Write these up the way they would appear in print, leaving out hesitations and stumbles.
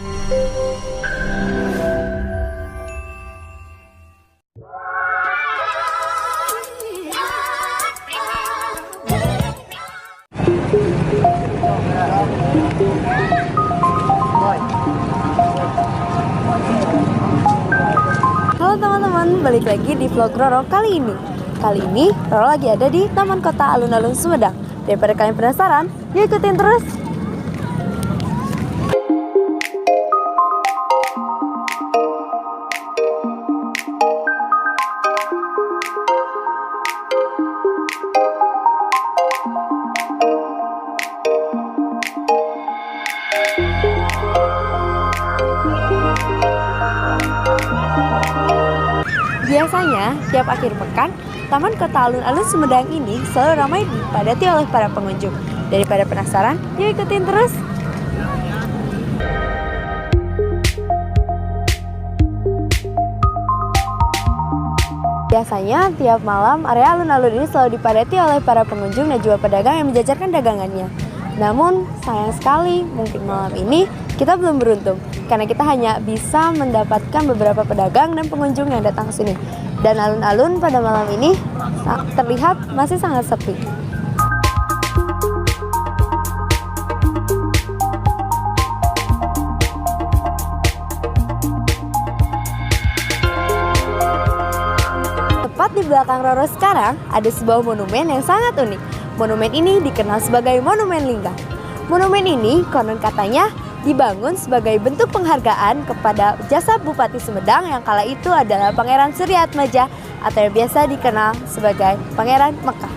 Halo teman-teman, balik lagi di vlog Roro kali ini. Kali ini Roro lagi ada di Taman Kota Alun-Alun Sumedang. Daripada kalian penasaran, yuk ikutin terus. Biasanya, tiap akhir pekan, Taman Kota Alun-Alun Sumedang ini selalu ramai dipadati oleh para pengunjung. Daripada penasaran, yuk ikutin terus. Biasanya, tiap malam area alun-alun ini selalu dipadati oleh para pengunjung dan juga pedagang yang menjajarkan dagangannya. Namun, sayang sekali, mungkin malam ini kita belum beruntung karena kita hanya bisa mendapatkan beberapa pedagang dan pengunjung yang datang ke sini. Dan alun-alun pada malam ini terlihat masih sangat sepi. Tepat di belakang Roro sekarang ada sebuah monumen yang sangat unik. Monumen ini dikenal sebagai Monumen Lingga. Monumen ini konon katanya dibangun sebagai bentuk penghargaan kepada jasa Bupati Sumedang yang kala itu adalah Pangeran Suryaatmaja atau yang biasa dikenal sebagai Pangeran Mekah.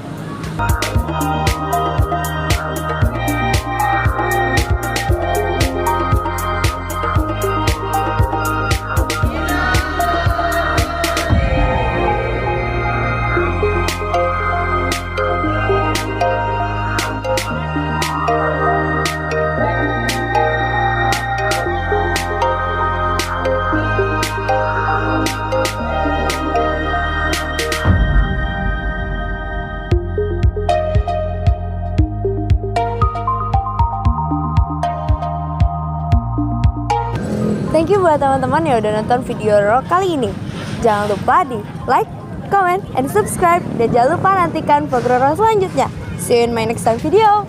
Thank you buat teman-teman yang udah nonton video Roro kali ini. Jangan lupa di like, comment, and subscribe. Dan jangan lupa nantikan vlog Roro selanjutnya. See you in my next time video.